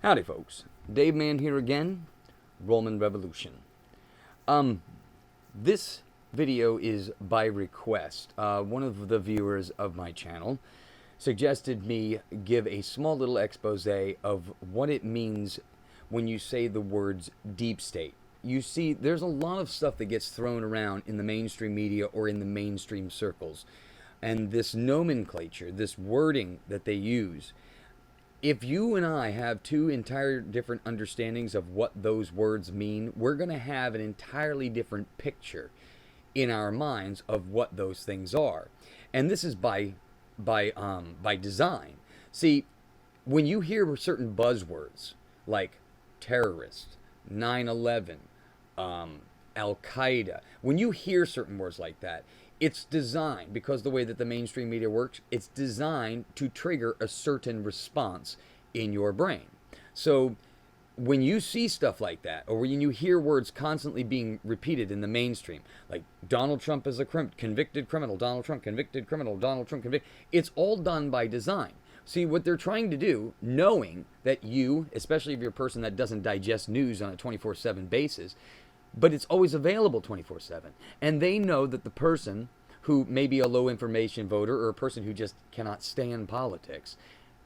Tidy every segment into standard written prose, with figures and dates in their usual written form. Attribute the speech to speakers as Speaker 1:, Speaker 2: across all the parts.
Speaker 1: Howdy, folks. DaveMan here again, Rollman Revolution. This video is by request. One of the viewers of my channel suggested me give a small little expose of what it means when you say the words deep state. You see, there's a lot of stuff that gets thrown around in the mainstream media or in the mainstream circles. And this nomenclature, this wording that they use, if you and I have two entire different understandings of what those words mean, we're going to have an entirely different picture in our minds of what those things are. And this is by design. See, when you hear certain buzzwords like terrorist, 9/11, Al-Qaeda, when you hear certain words like that, it's designed, because the way that the mainstream media works, it's designed to trigger a certain response in your brain. So when you see stuff like that, or when you hear words constantly being repeated in the mainstream, like Donald Trump is a convicted criminal, Donald Trump convicted criminal, Donald Trump convicted, it's all done by design. See, what they're trying to do, knowing that you, especially if you're a person that doesn't digest news on a 24/7 basis, but it's always available 24/7. And they know that the person who may be a low information voter or a person who just cannot stand politics,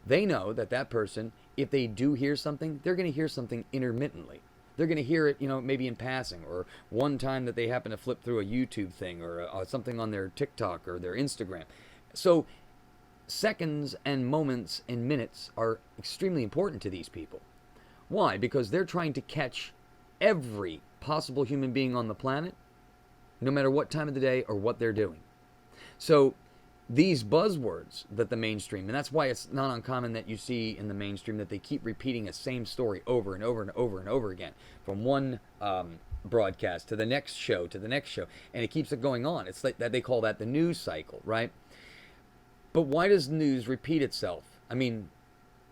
Speaker 1: they know that that person, if they do hear something, they're going to hear something intermittently. They're going to hear it, maybe in passing, or one time that they happen to flip through a YouTube thing or something on their TikTok or their Instagram. So seconds and moments and minutes are extremely important to these people. Why? Because they're trying to catch every possible human being on the planet, no matter what time of the day or what they're doing. So these buzzwords that the mainstream, and that's why it's not uncommon that you see in the mainstream that they keep repeating a same story over and over and over and over again, from one broadcast to the next show to the next show, and it keeps it going on. It's like that, they call that the news cycle, right? But why does news repeat itself? I mean,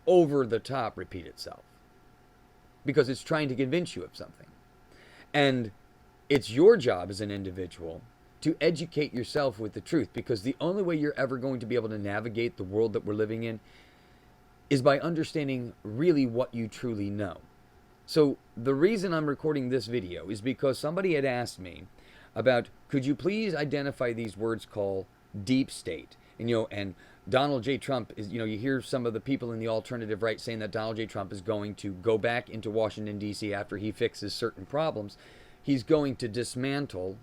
Speaker 1: over the top repeat itself. Because it's trying to convince you of something. And it's your job as an individual to educate yourself with the truth, because the only way you're ever going to be able to navigate the world that we're living in is by understanding really what you truly know. So the reason I'm recording this video is because somebody had asked me about, could you please identify these words called deep state? And Donald J. Trump is, you hear some of the people in the alternative right saying that Donald J. Trump is going to go back into Washington, D.C. after he fixes certain problems. He's going to dismantle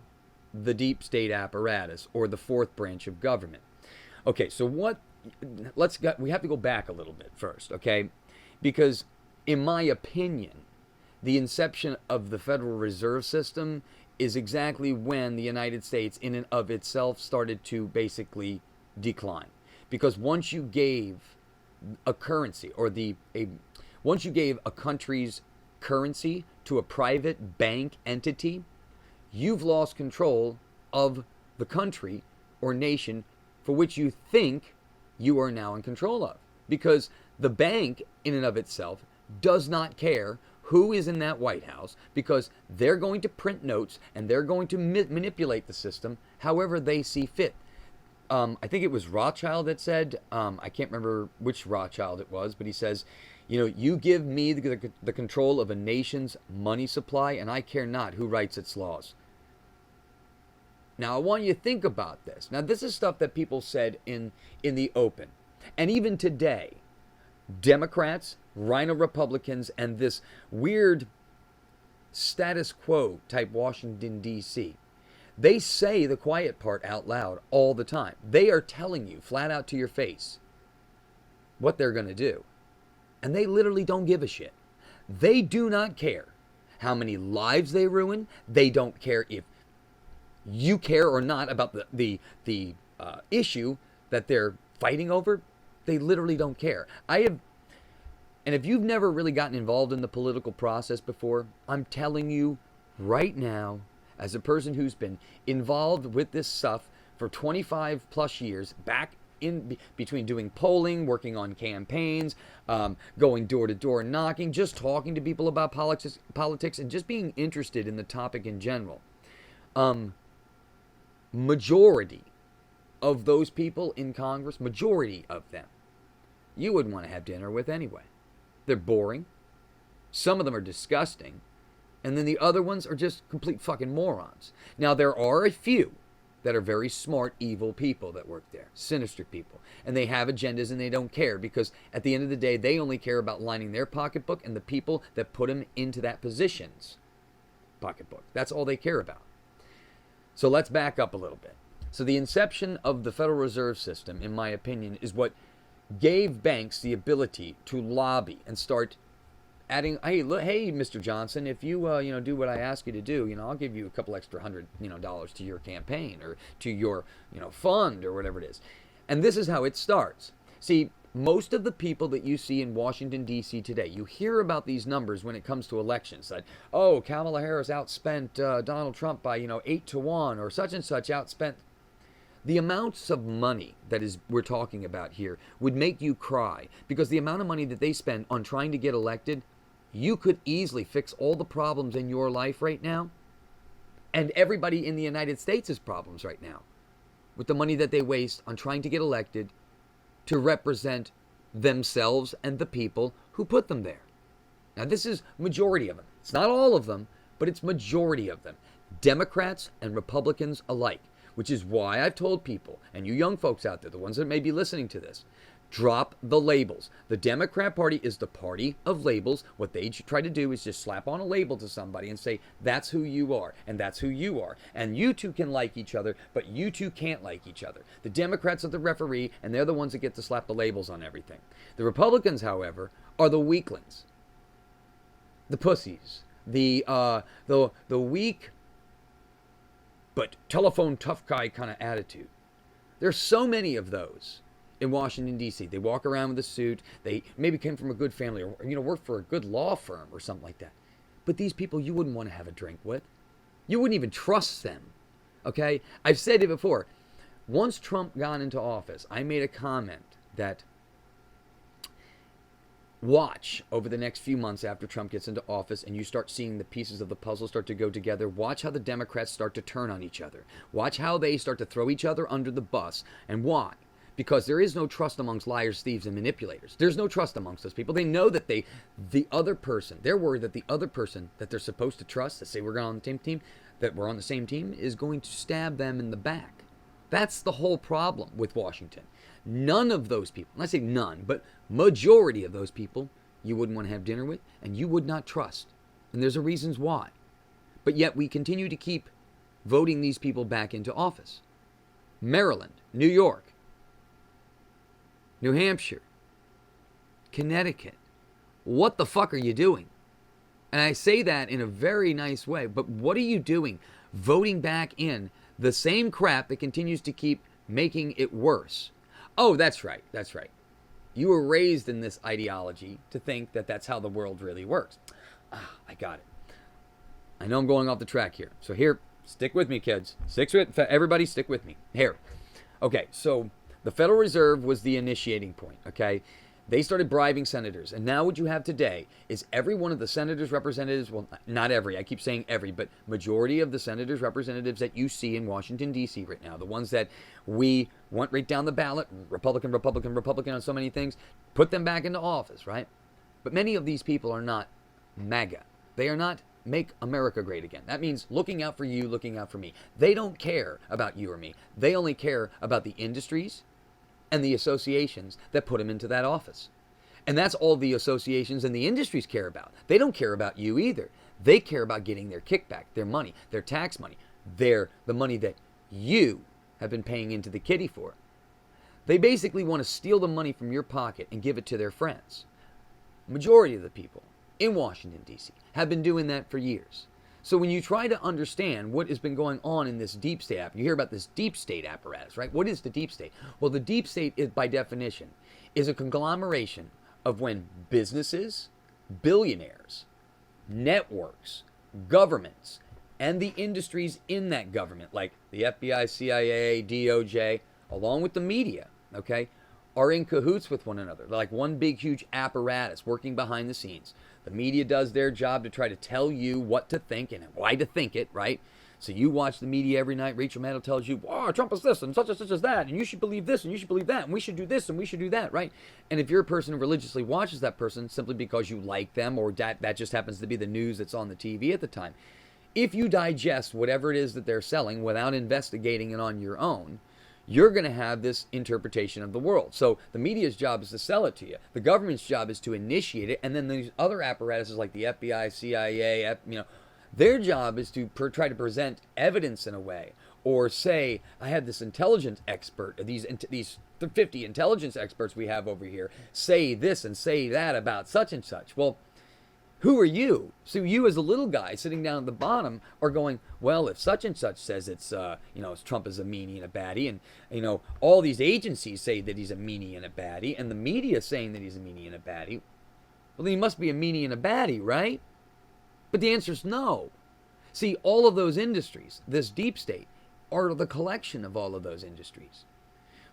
Speaker 1: the deep state apparatus, or the fourth branch of government. Okay, so we have to go back a little bit first, okay? Because in my opinion, the inception of the Federal Reserve System is exactly when the United States in and of itself started to basically decline. Because once you gave a currency, or once you gave a country's currency to a private bank entity, you've lost control of the country or nation for which you think you are now in control of. Because the bank in and of itself does not care who is in that White House, because they're going to print notes and they're going to manipulate the system however they see fit. I think it was Rothschild that said, I can't remember which Rothschild it was, but he says, you give me the control of a nation's money supply, and I care not who writes its laws. Now, I want you to think about this. Now, this is stuff that people said in the open. And even today, Democrats, Rhino Republicans, and this weird status quo type Washington, D.C., they say the quiet part out loud all the time. They are telling you flat out to your face what they're going to do. And they literally don't give a shit. They do not care how many lives they ruin. They don't care if you care or not about the issue that they're fighting over. They literally don't care. And if you've never really gotten involved in the political process before, I'm telling you right now, as a person who's been involved with this stuff for 25 plus years, back in between doing polling, working on campaigns, going door to door knocking, just talking to people about politics, and just being interested in the topic in general. Majority of those people in Congress, majority of them, you wouldn't want to have dinner with anyway. They're boring. Some of them are disgusting. And then the other ones are just complete fucking morons. Now, there are a few that are very smart, evil people that work there. Sinister people. And they have agendas and they don't care because at the end of the day, they only care about lining their pocketbook and the people that put them into that position's pocketbook. That's all they care about. So let's back up a little bit. So the inception of the Federal Reserve System, in my opinion, is what gave banks the ability to lobby and start adding, hey, look, hey, Mr. Johnson, if you, do what I ask you to do, I'll give you a couple extra $100, to your campaign or to your, fund or whatever it is. And this is how it starts. See, most of the people that you see in Washington, D.C. today, you hear about these numbers when it comes to elections. That, oh, Kamala Harris outspent Donald Trump by, 8-1 or such and such outspent. The amounts of money that we're talking about here would make you cry because the amount of money that they spend on trying to get elected, you could easily fix all the problems in your life right now and everybody in the United States' problems right now with the money that they waste on trying to get elected to represent themselves and the people who put them there. Now, this is majority of them. It's not all of them, but it's majority of them. Democrats and Republicans alike. Which is why I've told people, and you young folks out there, the ones that may be listening to this, drop the labels. The Democrat Party is the party of labels. What they try to do is just slap on a label to somebody and say, that's who you are, and that's who you are. And you two can like each other, but you two can't like each other. The Democrats are the referee, and they're the ones that get to slap the labels on everything. The Republicans, however, are the weaklings, the pussies, the weak but telephone tough guy kind of attitude. There's so many of those in Washington, D.C. They walk around with a suit. They maybe came from a good family or, work for a good law firm or something like that. But these people you wouldn't want to have a drink with. You wouldn't even trust them. Okay? I've said it before. Once Trump got into office, I made a comment that watch over the next few months after Trump gets into office and you start seeing the pieces of the puzzle start to go together. Watch how the Democrats start to turn on each other. Watch how they start to throw each other under the bus. And why? Because there is no trust amongst liars, thieves, and manipulators. There's no trust amongst those people. They know that they're worried that the other person that they're supposed to trust, that say we're on the same team, that we're on the same team, is going to stab them in the back. That's the whole problem with Washington. None of those people, and I say none, but majority of those people you wouldn't want to have dinner with and you would not trust. And there's a reasons why. But yet we continue to keep voting these people back into office. Maryland, New York, New Hampshire, Connecticut. What the fuck are you doing? And I say that in a very nice way, but what are you doing voting back in the same crap that continues to keep making it worse? Oh, that's right. That's right. You were raised in this ideology to think that that's how the world really works. I got it. I know I'm going off the track here. So here, stick with me, kids. Everybody stick with me. Here. Okay, so the Federal Reserve was the initiating point, okay? They started bribing senators. And now what you have today is every one of the senators, representatives, well, not every, I keep saying every, but majority of the senators, representatives that you see in Washington, D.C. right now, the ones that we want right down the ballot, Republican on so many things, put them back into office, right? But many of these people are not MAGA. They are not make America great again. That means looking out for you, looking out for me. They don't care about you or me. They only care about the industries and the associations that put them into that office. And that's all the associations and the industries care about. They don't care about you either. They care about getting their kickback, their money, their tax money, the money that you have been paying into the kitty for. They basically want to steal the money from your pocket and give it to their friends. Majority of the people in Washington, D.C. have been doing that for years. So when you try to understand what has been going on in this deep state you hear about this deep state apparatus, right? What is the deep state? Well, the deep state is, by definition, is a conglomeration of when businesses, billionaires, networks, governments, and the industries in that government, like the FBI, CIA, DOJ, along with the media, okay, are in cahoots with one another. They're like one big, huge apparatus working behind the scenes. The media does their job to try to tell you what to think and why to think it, right? So you watch the media every night. Rachel Maddow tells you, oh, Trump is this and such as that, and you should believe this and you should believe that, and we should do this and we should do that, right? And if you're a person who religiously watches that person simply because you like them or that just happens to be the news that's on the TV at the time, if you digest whatever it is that they're selling without investigating it on your own, you're going to have this interpretation of the world. So the media's job is to sell it to you. The government's job is to initiate it. And then these other apparatuses like the FBI, CIA, their job is to try to present evidence in a way. Or say, I had this intelligence expert, these 50 intelligence experts we have over here, say this and say that about such and such. Well, who are you? So you as a little guy sitting down at the bottom are going, well, if such and such says it's Trump is a meanie and a baddie, and all these agencies say that he's a meanie and a baddie, and the media saying that he's a meanie and a baddie, well, then he must be a meanie and a baddie, right? But the answer is no. See, all of those industries, this deep state, are the collection of all of those industries,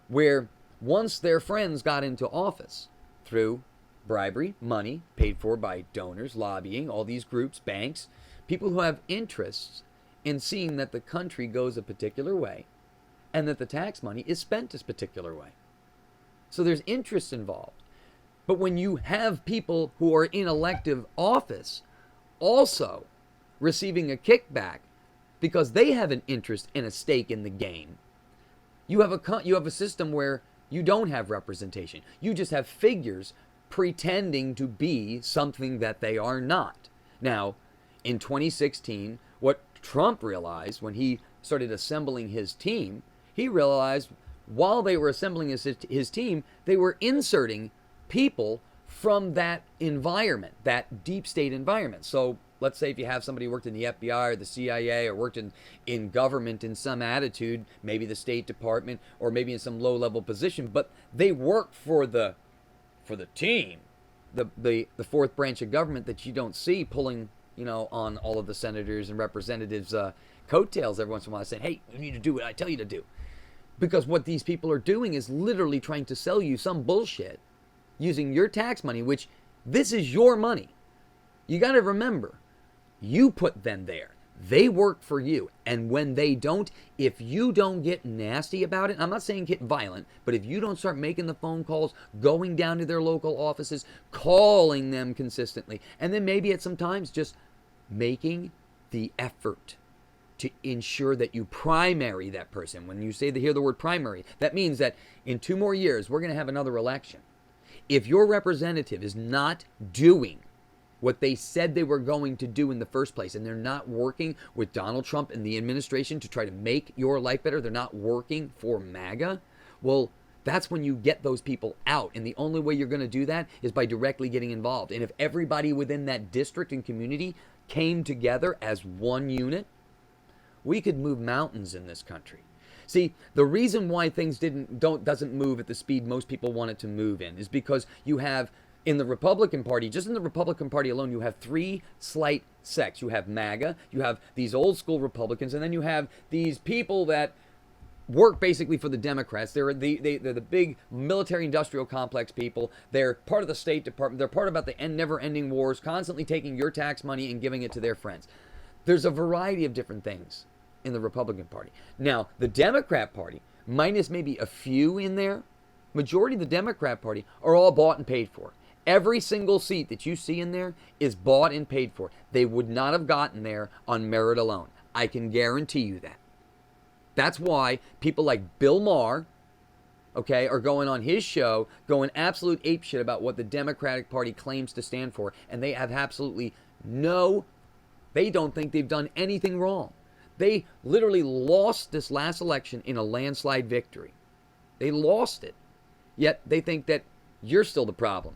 Speaker 1: where once their friends got into office through bribery, money paid for by donors, lobbying, all these groups, banks, people who have interests in seeing that the country goes a particular way and that the tax money is spent this particular way. So there's interests involved. But when you have people who are in elective office also receiving a kickback because they have an interest and a stake in the game, you have a system where you don't have representation. You just have figures pretending to be something that they are not. Now, in 2016, what Trump realized when he started assembling his team, he realized while they were assembling his team, they were inserting people from that environment, that deep state environment. So let's say if you have somebody who worked in the FBI or the CIA or worked in government in some attitude, maybe the State Department or maybe in some low-level position, but they work for the team, the fourth branch of government that you don't see pulling, on all of the senators and representatives' coattails every once in a while, saying, hey, you need to do what I tell you to do. Because what these people are doing is literally trying to sell you some bullshit using your tax money, which this is your money. You got to remember, you put them there. They work for you. And when they don't, if you don't get nasty about it, I'm not saying get violent, but if you don't start making the phone calls, going down to their local offices, calling them consistently, and then maybe at some times just making the effort to ensure that you primary that person. When you hear the word primary, that means that in 2 more years, we're going to have another election. If your representative is not doing what they said they were going to do in the first place, and they're not working with Donald Trump and the administration to try to make your life better, they're not working for MAGA, well, that's when you get those people out. And the only way you're going to do that is by directly getting involved. And if everybody within that district and community came together as one unit, we could move mountains in this country. See, the reason why things doesn't move at the speed most people want it to move in is because you have, in the Republican Party, just in the Republican Party alone, you have 3 slight sects. You have MAGA, you have these old school Republicans, and then you have these people that work basically for the Democrats. They're the big military industrial complex people. They're part of the State Department. They're part about the never-ending wars, constantly taking your tax money and giving it to their friends. There's a variety of different things in the Republican Party. Now, the Democrat Party, minus maybe a few in there, majority of the Democrat Party are all bought and paid for. Every single seat that you see in there is bought and paid for. They would not have gotten there on merit alone. I can guarantee you that. That's why people like Bill Maher, are going on his show, going absolute apeshit about what the Democratic Party claims to stand for, and they have absolutely they don't think they've done anything wrong. They literally lost this last election in a landslide victory. They lost it. Yet they think that you're still the problem.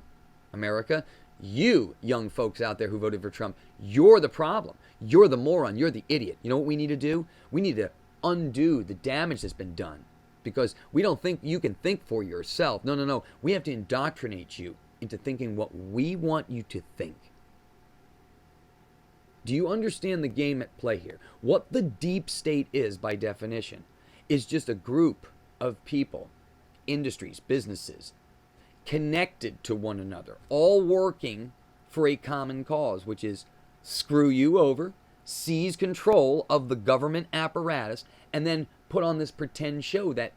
Speaker 1: America, you young folks out there who voted for Trump, you're the problem. You're the moron. You're the idiot. You know what we need to do? We need to undo the damage that's been done, because we don't think you can think for yourself. No. We have to indoctrinate you into thinking what we want you to think. Do you understand the game at play here? What the deep state is, by definition, is just a group of people, industries, businesses, connected to one another, all working for a common cause, which is screw you over, seize control of the government apparatus, and then put on this pretend show that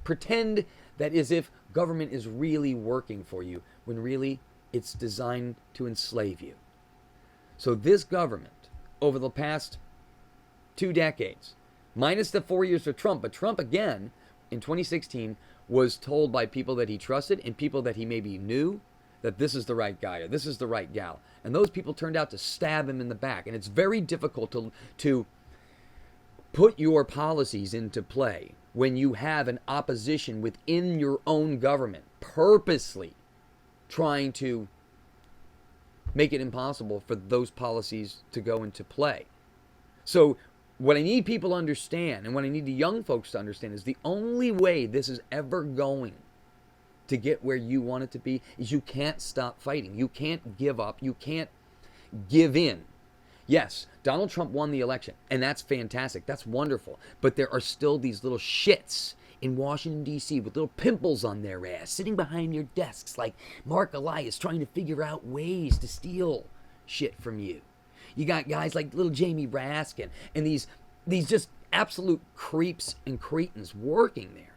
Speaker 1: pretend that as if government is really working for you, when really it's designed to enslave you. So this government, over the past 2 decades, minus the 4 years of Trump, but Trump again in 2016 was told by people that he trusted and people that he maybe knew that this is the right guy or this is the right gal. And those people turned out to stab him in the back. And it's very difficult to put your policies into play when you have an opposition within your own government purposely trying to make it impossible for those policies to go into play. So what I need people to understand, and what I need the young folks to understand, is the only way this is ever going to get where you want it to be is you can't stop fighting. You can't give up. You can't give in. Yes, Donald Trump won the election, and that's fantastic. That's wonderful. But there are still these little shits in Washington, D.C. with little pimples on their ass, sitting behind your desks like Mark Elias, trying to figure out ways to steal shit from you. You got guys like little Jamie Raskin and these just absolute creeps and cretins working there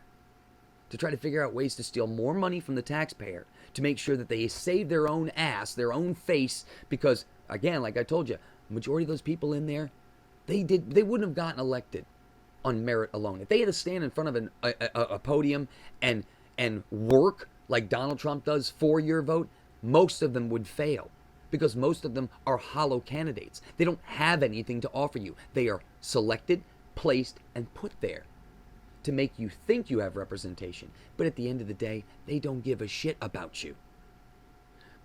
Speaker 1: to try to figure out ways to steal more money from the taxpayer to make sure that they save their own ass, their own face, because, again, like I told you, the majority of those people in there, they wouldn't have gotten elected on merit alone. If they had to stand in front of a podium and work like Donald Trump does for your vote, most of them would fail because most of them are hollow candidates. They don't have anything to offer you. They are selected, placed, and put there to make you think you have representation. But at the end of the day, they don't give a shit about you.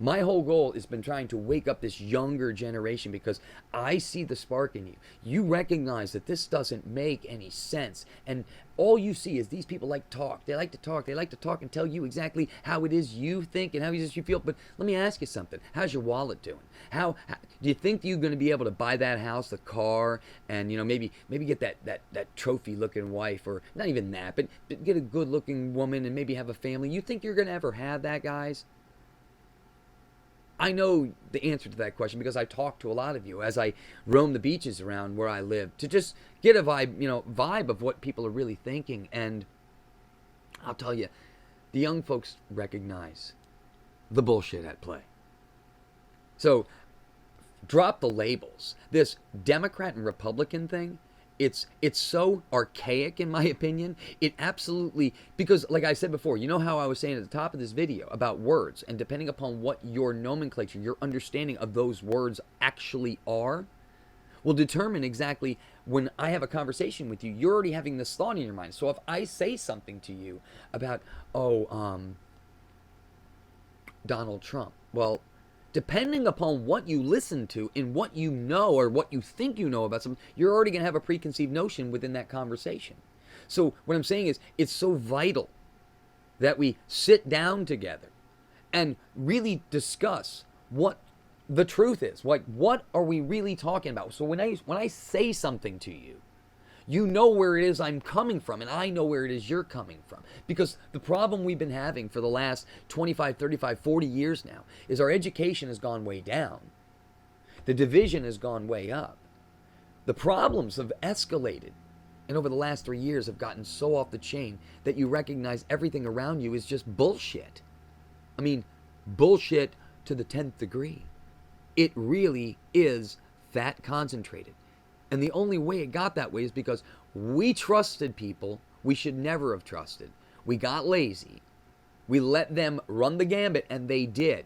Speaker 1: My whole goal has been trying to wake up this younger generation because I see the spark in you. You recognize that this doesn't make any sense. And all you see is these people like talk. They like to talk. They like to talk and tell you exactly how it is you think and how it is you feel. But let me ask you something. How's your wallet doing? How do you think you're going to be able to buy that house, the car, and maybe get that trophy-looking wife, or not even that, but get a good-looking woman and maybe have a family? You think you're going to ever have that, guys? I know the answer to that question because I talk to a lot of you as I roam the beaches around where I live to just get a vibe of what people are really thinking. And I'll tell you, the young folks recognize the bullshit at play. So drop the labels. This Democrat and Republican thing, it's so archaic in my opinion. It absolutely, because like I said before, you know how I was saying at the top of this video about words, and depending upon what your nomenclature, your understanding of those words actually are, will determine exactly when I have a conversation with you, you're already having this thought in your mind. So if I say something to you about, Donald Trump, well, depending upon what you listen to and what you know or what you think you know about something, you're already going to have a preconceived notion within that conversation. So what I'm saying is it's so vital that we sit down together and really discuss what the truth is. Like, what are we really talking about? So when I say something to you, you know where it is I'm coming from, and I know where it is you're coming from. Because the problem we've been having for the last 25, 35, 40 years now is our education has gone way down. The division has gone way up. The problems have escalated, and over the last 3 years have gotten so off the chain that you recognize everything around you is just bullshit. I mean, bullshit to the 10th degree. It really is that concentrated. And the only way it got that way is because we trusted people we should never have trusted. We got lazy. We let them run the gambit, and they did.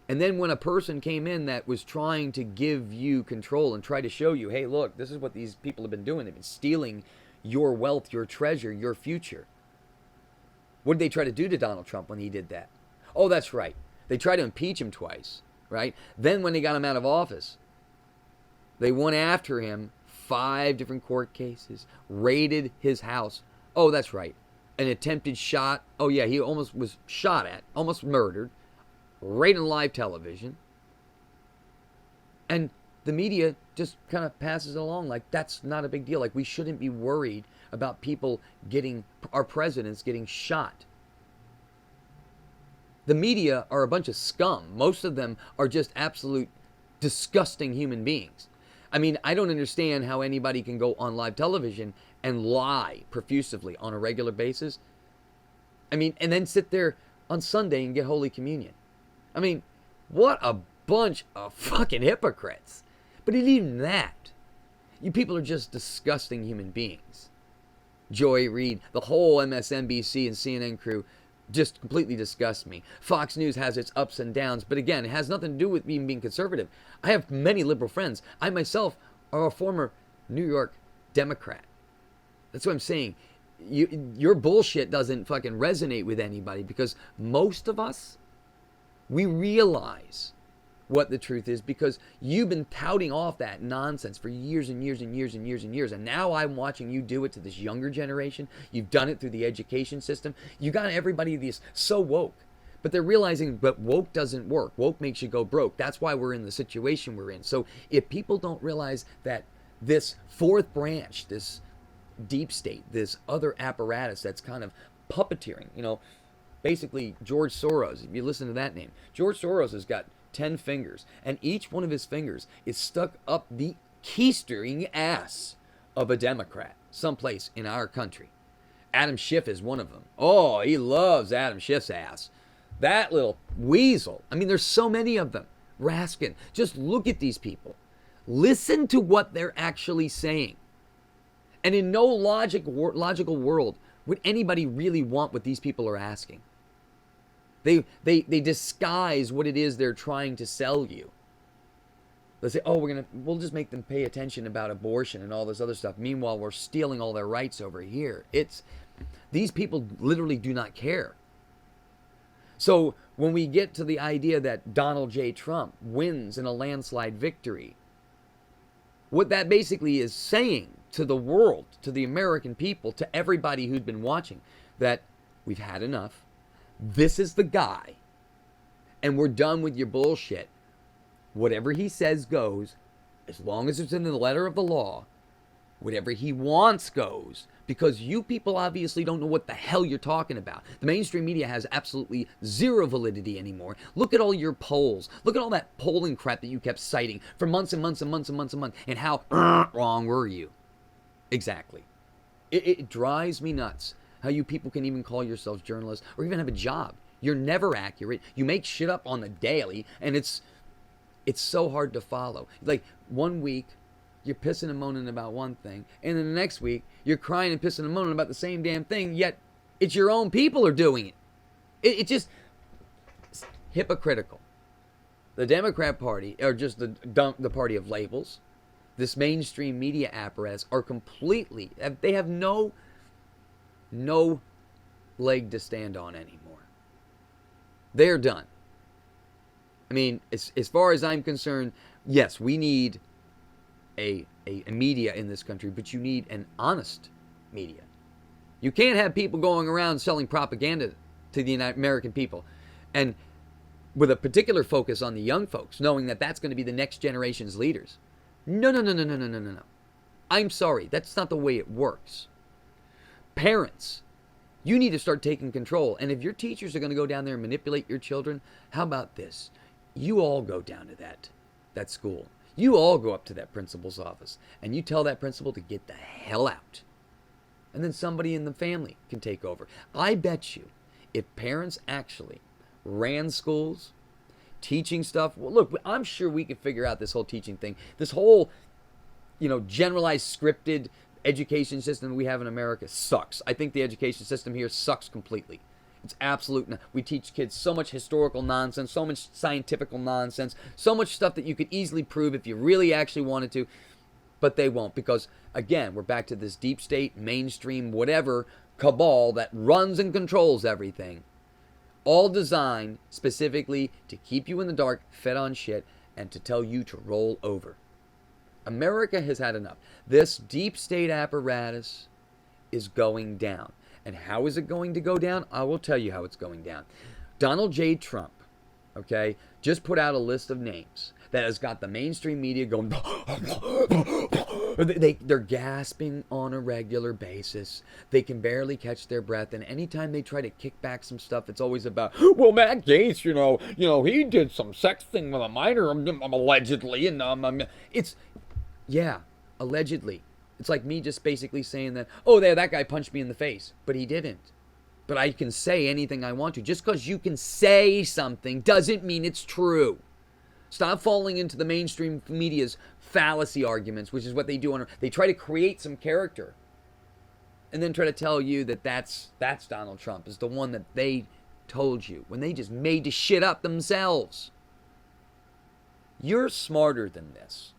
Speaker 1: And then when a person came in that was trying to give you control and try to show you, hey, look, this is what these people have been doing. They've been stealing your wealth, your treasure, your future. What did they try to do to Donald Trump when he did that? Oh, that's right. They tried to impeach him twice, right? Then when they got him out of office, they went after him, 5 different court cases, raided his house. Oh, that's right. An attempted shot. Oh, yeah, he almost was shot at, almost murdered, right on live television. And the media just kind of passes it along like that's not a big deal. Like we shouldn't be worried about people our presidents getting shot. The media are a bunch of scum. Most of them are just absolute disgusting human beings. I mean, I don't understand how anybody can go on live television and lie profusely on a regular basis. I mean, and then sit there on Sunday and get Holy Communion. I mean, what a bunch of fucking hypocrites. But even that, you people are just disgusting human beings. Joy Reid, the whole MSNBC and CNN crew just completely disgusts me. Fox News has its ups and downs, but again, it has nothing to do with me being conservative. I have many liberal friends. I myself are a former New York Democrat. That's what I'm saying. Your bullshit doesn't fucking resonate with anybody because most of us, we realize what the truth is because you've been touting off that nonsense for years and years and years and years and years. And now I'm watching you do it to this younger generation. You've done it through the education system. You got everybody that's so woke. But they're realizing that woke doesn't work. Woke makes you go broke. That's why we're in the situation we're in. So if people don't realize that this fourth branch, this deep state, this other apparatus that's kind of puppeteering, basically George Soros, if you listen to that name, George Soros has got 10 fingers, and each one of his fingers is stuck up the keystering ass of a Democrat someplace in our country. Adam Schiff is one of them. Oh, he loves Adam Schiff's ass. That little weasel. I mean, there's so many of them. Raskin. Just look at these people. Listen to what they're actually saying. And in no logical world would anybody really want what these people are asking. They disguise what it is they're trying to sell you. They say, oh, we'll just make them pay attention about abortion and all this other stuff. Meanwhile, we're stealing all their rights over here. These people literally do not care. So when we get to the idea that Donald J. Trump wins in a landslide victory, what that basically is saying to the world, to the American people, to everybody who'd been watching, that we've had enough. This is the guy. And we're done with your bullshit. Whatever he says goes, as long as it's in the letter of the law. Whatever he wants goes. Because you people obviously don't know what the hell you're talking about. The mainstream media has absolutely zero validity anymore. Look at all your polls. Look at all that polling crap that you kept citing for months and months and months and months and months. And how wrong were you? Exactly. It drives me nuts how you people can even call yourselves journalists or even have a job. You're never accurate. You make shit up on the daily, and it's so hard to follow. Like, one week, you're pissing and moaning about one thing, and then the next week, you're crying and pissing and moaning about the same damn thing, yet it's your own people are doing it. It's just hypocritical. The Democrat Party, or just the party of labels, this mainstream media apparatus are completely, they have no leg to stand on anymore. They're done. I mean, as far as I'm concerned, yes, we need a media in this country, but you need an honest media. You can't have people going around selling propaganda to the American people and with a particular focus on the young folks, knowing that that's going to be the next generation's leaders. No. I'm sorry. That's not the way it works. Parents, you need to start taking control. And if your teachers are going to go down there and manipulate your children, how about this? You all go down to that school. You all go up to that principal's office and you tell that principal to get the hell out. And then somebody in the family can take over. I bet you if parents actually ran schools, teaching stuff. Well, look, I'm sure we could figure out this whole teaching thing. This whole, generalized scripted education system we have in America sucks. I think the education system here sucks completely. It's absolute. We teach kids so much historical nonsense, so much scientific nonsense, so much stuff that you could easily prove if you really actually wanted to, but they won't because, again, we're back to this deep state, mainstream, whatever cabal that runs and controls everything. All designed specifically to keep you in the dark, fed on shit, and to tell you to roll over. America has had enough. This deep state apparatus is going down. And how is it going to go down? I will tell you how it's going down. Donald J. Trump, okay, just put out a list of names that has got the mainstream media going. They're gasping on a regular basis. They can barely catch their breath. And anytime they try to kick back some stuff, it's always about, well, Matt Gaetz, he did some sex thing with a minor, allegedly. And Yeah, allegedly. It's like me just basically saying that, oh, there, that guy punched me in the face. But he didn't. But I can say anything I want to. Just because you can say something doesn't mean it's true. Stop falling into the mainstream media's fallacy arguments, which is what they do. They try to create some character and then try to tell you that that's Donald Trump, is the one that they told you when they just made the shit up themselves. You're smarter than this.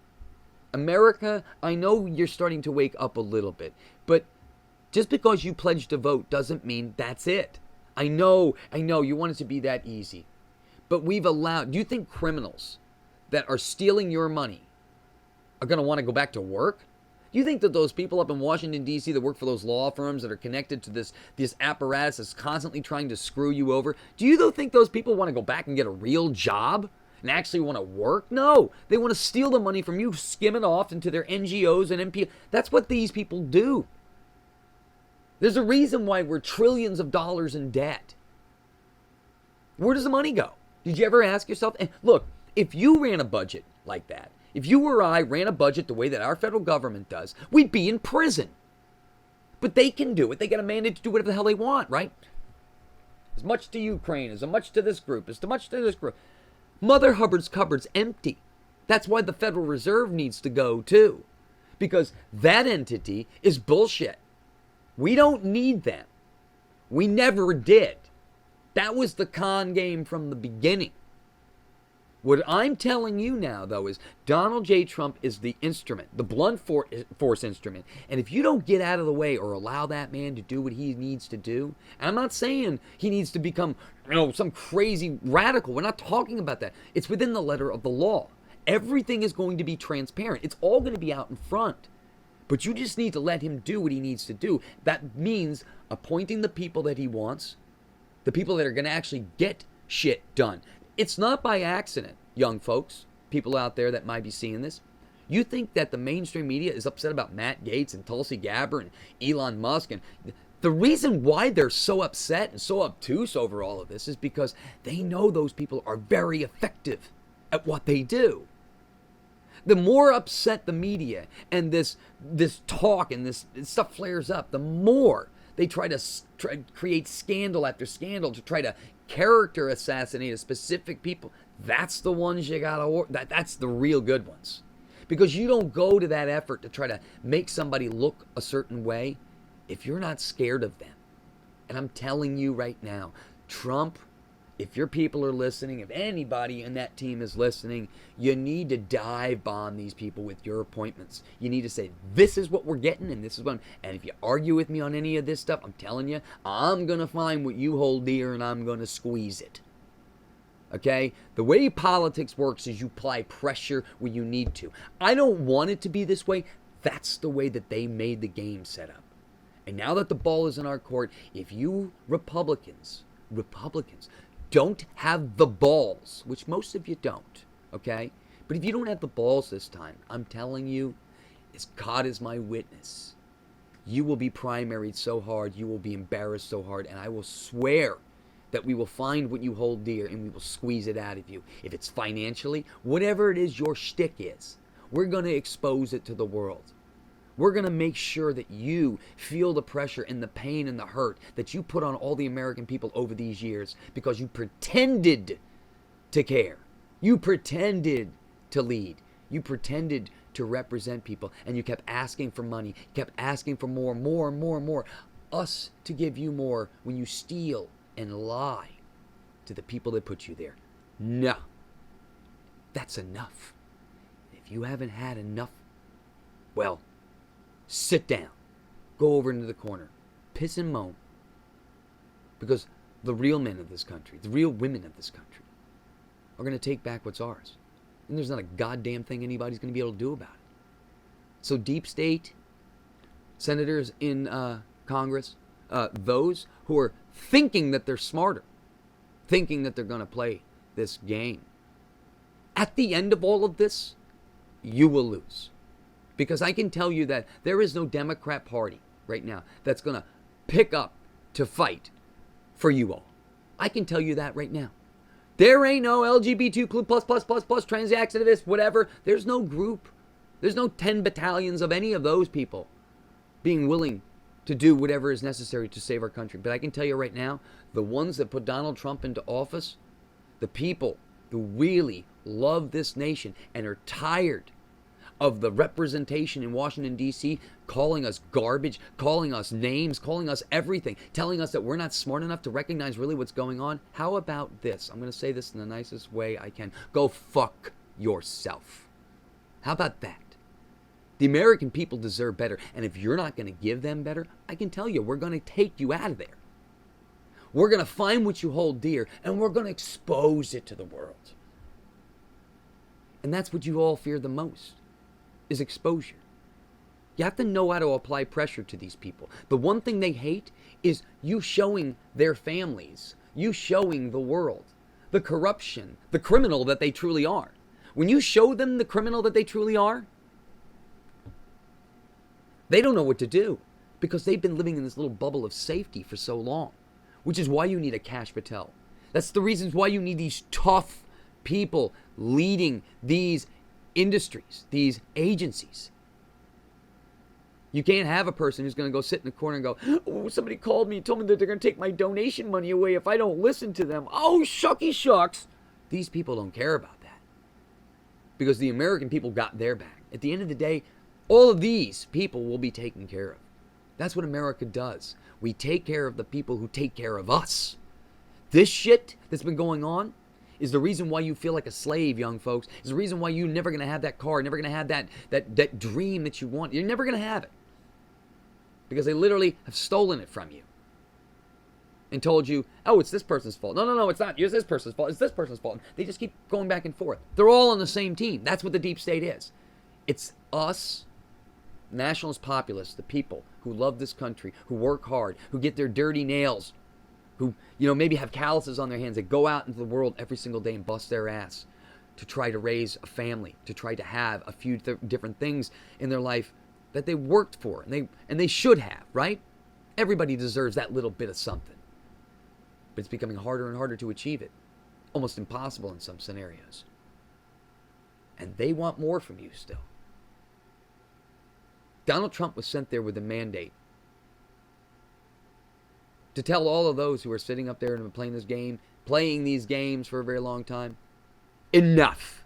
Speaker 1: America, I know you're starting to wake up a little bit, but just because you pledged to vote doesn't mean that's it. I know, you want it to be that easy. But we've allowed, do you think criminals that are stealing your money are going to want to go back to work? Do you think that those people up in Washington, D.C. that work for those law firms that are connected to this apparatus that's constantly trying to screw you over, do you think those people want to go back and get a real job and actually want to work? No. They want to steal the money from you, skim it off into their NGOs and MP. That's what these people do. There's a reason why we're trillions of dollars in debt. Where does the money go? Did you ever ask yourself? And look, if you ran a budget like that, if you or I ran a budget the way that our federal government does, we'd be in prison. But they can do it. They got a mandate to do whatever the hell they want, right? As much to Ukraine, as much to this group, as much to this group. Mother Hubbard's cupboard's empty. That's why the Federal Reserve needs to go too. Because that entity is bullshit. We don't need them. We never did. That was the con game from the beginning. What I'm telling you now, though, is Donald J. Trump is the instrument, the blunt force instrument. And if you don't get out of the way or allow that man to do what he needs to do, and I'm not saying he needs to become, some crazy radical. We're not talking about that. It's within the letter of the law. Everything is going to be transparent. It's all going to be out in front. But you just need to let him do what he needs to do. That means appointing the people that he wants, the people that are going to actually get shit done. It's not by accident, young folks, people out there that might be seeing this. You think that the mainstream media is upset about Matt Gaetz and Tulsi Gabbard and Elon Musk. And the reason why they're so upset and so obtuse over all of this is because they know those people are very effective at what they do. The more upset the media and this talk and this stuff flares up, the more they try to create scandal after scandal to try to character assassinate a specific people. That's the ones you gotta, that's the real good ones. Because you don't go to that effort to try to make somebody look a certain way if you're not scared of them. And I'm telling you right now, Trump, if your people are listening, if anybody in that team is listening, you need to dive bomb these people with your appointments. You need to say, this is what we're getting, and this is what and if you argue with me on any of this stuff, I'm telling you, I'm going to find what you hold dear, and I'm going to squeeze it. Okay? The way politics works is you apply pressure where you need to. I don't want it to be this way. That's the way that they made the game set up. And now that the ball is in our court, if you Republicans don't have the balls, which most of you don't, okay? But if you don't have the balls this time, I'm telling you, as God is my witness, you will be primaried so hard, you will be embarrassed so hard, and I will swear that we will find what you hold dear and we will squeeze it out of you. If it's financially, whatever it is your shtick is, we're going to expose it to the world. We're going to make sure that you feel the pressure and the pain and the hurt that you put on all the American people over these years because you pretended to care. You pretended to lead. You pretended to represent people. And you kept asking for money. You kept asking for more. Us to give you more when you steal and lie to the people that put you there. No. That's enough. If you haven't had enough, well, sit down. Go over into the corner. Piss and moan. Because the real men of this country, the real women of this country, are going to take back what's ours. And there's not a goddamn thing anybody's going to be able to do about it. So deep state, senators in Congress, those who are thinking that they're smarter, thinking that they're going to play this game, at the end of all of this, you will lose. Because I can tell you that there is no Democrat Party right now that's going to pick up to fight for you all. I can tell you that right now. There ain't no LGBTQ plus trans activists, whatever. There's no group There's no 10 battalions of any of those people being willing to do whatever is necessary to save our country. But I can tell you right now, the ones that put Donald Trump into office, the people who really love this nation and are tired of the representation in Washington, D.C., calling us garbage, calling us names, calling us everything, telling us that we're not smart enough to recognize really what's going on. How about this? I'm going to say this in the nicest way I can. Go fuck yourself. How about that? The American people deserve better. And if you're not going to give them better, I can tell you, we're going to take you out of there. We're going to find what you hold dear, and we're going to expose it to the world. And that's what you all fear the most, is exposure. You have to know how to apply pressure to these people. The one thing they hate is you showing their families, you showing the world, the corruption, the criminal that they truly are. When you show them the criminal that they truly are, they don't know what to do because they've been living in this little bubble of safety for so long, which is why you need a Kash Patel. That's the reasons why you need these tough people leading these industries, these agencies. You can't have a person who's going to go sit in the corner and go, oh, somebody called me and told me that they're going to take my donation money away if I don't listen to them. Oh, shucky shucks. These people don't care about that because the American people got their back. At the end of the day, all of these people will be taken care of. That's what America does. We take care of the people who take care of us. This shit that's been going on is the reason why you feel like a slave, young folks. Is the reason why you're never going to have that car, never going to have that dream that you want. You're never going to have it. Because they literally have stolen it from you. And told you, oh, it's this person's fault. No, it's not. It's this person's fault. It's this person's fault. They just keep going back and forth. They're all on the same team. That's what the deep state is. It's us, nationalist populists, the people who love this country, who work hard, who get their dirty nails, who, maybe have calluses on their hands, that go out into the world every single day and bust their ass to try to raise a family, to try to have a few different things in their life that they worked for, and they should have, right? Everybody deserves that little bit of something. But it's becoming harder and harder to achieve it. Almost impossible in some scenarios. And they want more from you still. Donald Trump was sent there with a mandate to tell all of those who are sitting up there and have been playing these games for a very long time, enough.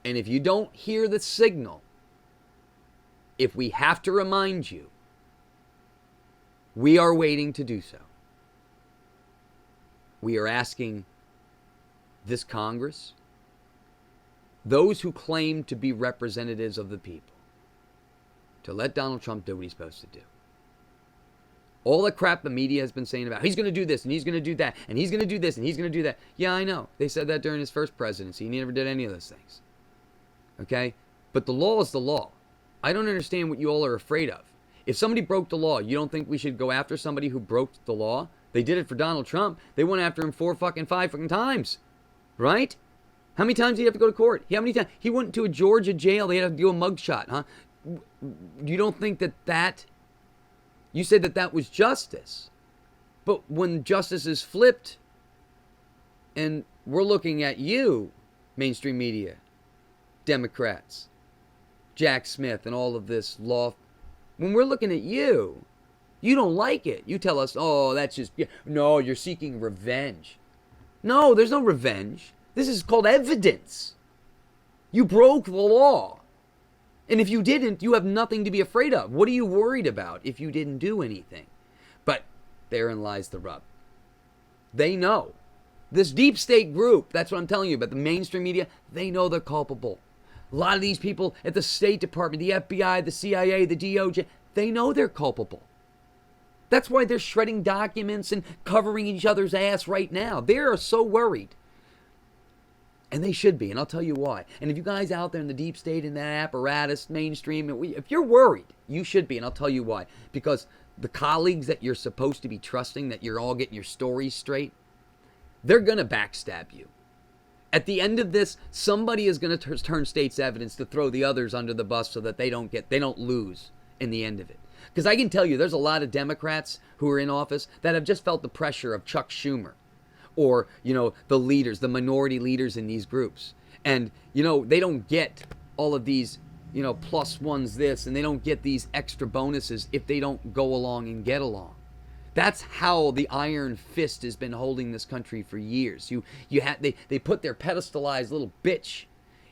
Speaker 1: And if you don't hear the signal, if we have to remind you, we are waiting to do so. We are asking this Congress, those who claim to be representatives of the people, to let Donald Trump do what he's supposed to do. All the crap the media has been saying about, he's going to do this, and he's going to do that, and he's going to do this, and he's going to do that. Yeah, I know. They said that during his first presidency, and he never did any of those things. Okay? But the law is the law. I don't understand what you all are afraid of. If somebody broke the law, you don't think we should go after somebody who broke the law? They did it for Donald Trump. They went after him 5 fucking times. Right? How many times did he have to go to court? How many times? He went to a Georgia jail. They had to do a mugshot, huh? You don't think that you said that was justice. But when justice is flipped, and we're looking at you, mainstream media, Democrats, Jack Smith, and all of this law, when we're looking at you, you don't like it. You tell us, oh, that's just, no, you're seeking revenge. No, there's no revenge. This is called evidence. You broke the law. And if you didn't, you have nothing to be afraid of. What are you worried about if you didn't do anything? But therein lies the rub. They know. This deep state group, that's what I'm telling you about, the mainstream media, they know they're culpable. A lot of these people at the State Department, the FBI, the CIA, the DOJ, they know they're culpable. That's why they're shredding documents and covering each other's ass right now. They are so worried. And they should be, and I'll tell you why. And if you guys out there in the deep state, in that apparatus, mainstream, if you're worried, you should be, and I'll tell you why. Because the colleagues that you're supposed to be trusting, that you're all getting your stories straight, they're going to backstab you. At the end of this, somebody is going to turn state's evidence to throw the others under the bus so that they don't lose in the end of it. Because I can tell you, there's a lot of Democrats who are in office that have just felt the pressure of Chuck Schumer. Or, the leaders, the minority leaders in these groups. And, they don't get all of these plus ones this, and they don't get these extra bonuses if they don't go along and get along. That's how the iron fist has been holding this country for years. They put their pedestalized little bitch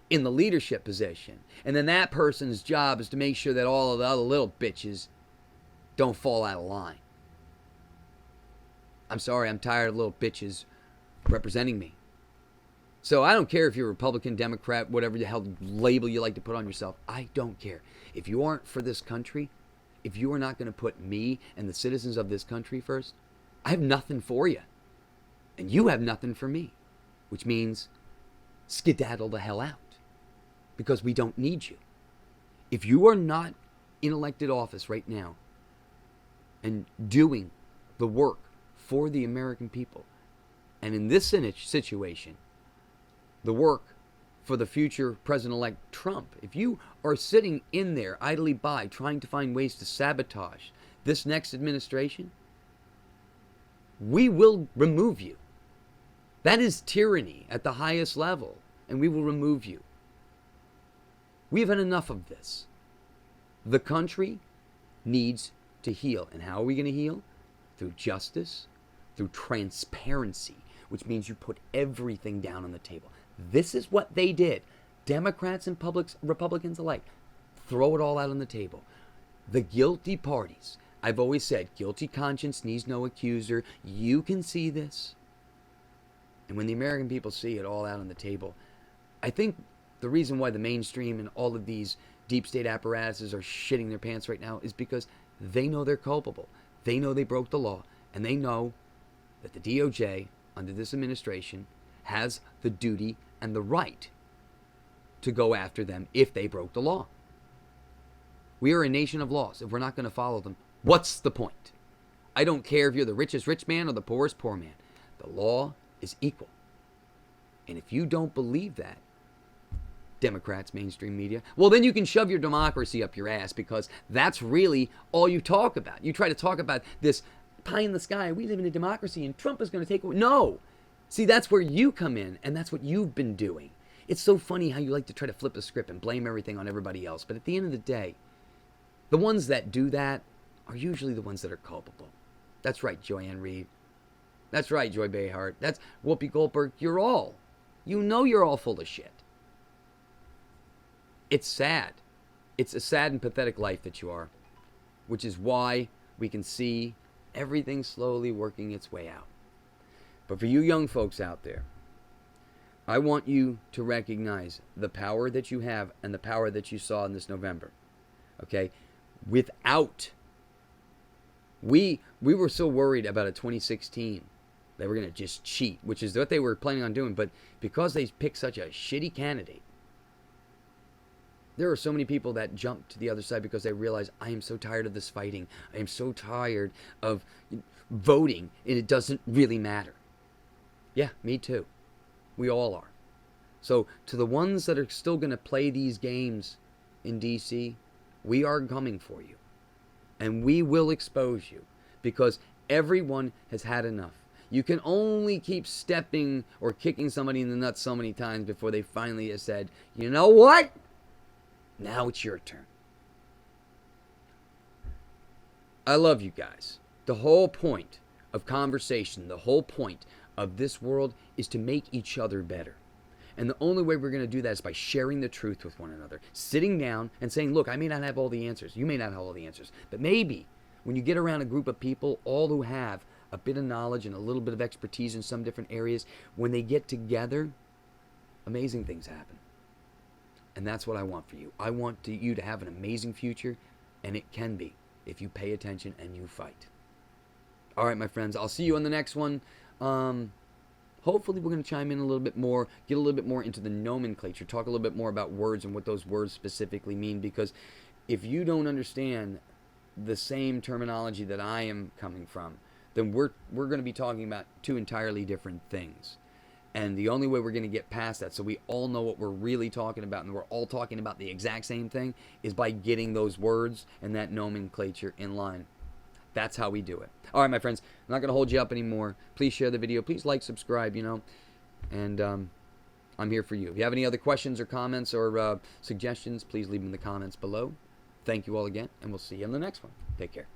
Speaker 1: in the leadership position, and then that person's job is to make sure that all of the other little bitches don't fall out of line. I'm sorry, I'm tired of little bitches representing me. So I don't care if you're Republican, Democrat, whatever the hell label you like to put on yourself. I don't care. If you aren't for this country, if you are not going to put me and the citizens of this country first, I have nothing for you. And you have nothing for me. Which means skedaddle the hell out. Because we don't need you. If you are not in elected office right now and doing the work for the American people, and in this situation, the work for the future President-elect Trump, if you are sitting in there idly by trying to find ways to sabotage this next administration, we will remove you. That is tyranny at the highest level, and we will remove you. We've had enough of this. The country needs to heal. And how are we going to heal? Through justice, through transparency, which means you put everything down on the table. This is what they did. Democrats and Republicans alike. Throw it all out on the table. The guilty parties. I've always said, guilty conscience needs no accuser. You can see this. And when the American people see it all out on the table, I think the reason why the mainstream and all of these deep state apparatuses are shitting their pants right now is because they know they're culpable. They know they broke the law. And they know that the DOJ, under this administration, has the duty and the right to go after them if they broke the law. We are a nation of laws. If we're not going to follow them, what's the point? I don't care if you're the richest rich man or the poorest poor man. The law is equal. And if you don't believe that, Democrats, mainstream media, well, then you can shove your democracy up your ass, because that's really all you talk about. You try to talk about this pie in the sky, we live in a democracy and Trump is going to take away. No. See, that's where you come in, and that's what you've been doing. It's so funny how you like to try to flip the script and blame everything on everybody else. But at the end of the day, the ones that do that are usually the ones that are culpable. That's right, Joanne Reed. That's right, Joy Behar. That's Whoopi Goldberg. You're all full of shit. It's sad. It's a sad and pathetic life that you are, which is why we can see everything slowly working its way out. But for you young folks out there, I want you to recognize the power that you have and the power that you saw in this November. Okay? We were so worried about a 2016. They were going to just cheat, which is what they were planning on doing. But because they picked such a shitty candidate, there are so many people that jumped to the other side because they realized, I am so tired of this fighting. I am so tired of voting, and it doesn't really matter. Yeah, me too. We all are. So to the ones that are still going to play these games in D.C., we are coming for you. And we will expose you, because everyone has had enough. You can only keep stepping or kicking somebody in the nuts so many times before they finally have said, you know what? Now it's your turn. I love you guys. The whole point of conversation, the whole point of this world is to make each other better. And the only way we're going to do that is by sharing the truth with one another. Sitting down and saying, look, I may not have all the answers. You may not have all the answers. But maybe when you get around a group of people, all who have a bit of knowledge and a little bit of expertise in some different areas, when they get together, amazing things happen. And that's what I want for you. I want you to have an amazing future, and it can be if you pay attention and you fight. All right, my friends, I'll see you on the next one. Hopefully we're going to chime in a little bit more, get a little bit more into the nomenclature, talk a little bit more about words and what those words specifically mean, because if you don't understand the same terminology that I am coming from, then we're going to be talking about two entirely different things. And the only way we're going to get past that, so we all know what we're really talking about, and we're all talking about the exact same thing, is by getting those words and that nomenclature in line. That's how we do it. All right, my friends, I'm not going to hold you up anymore. Please share the video. Please like, subscribe, and I'm here for you. If you have any other questions or comments or suggestions, please leave them in the comments below. Thank you all again, and we'll see you in the next one. Take care.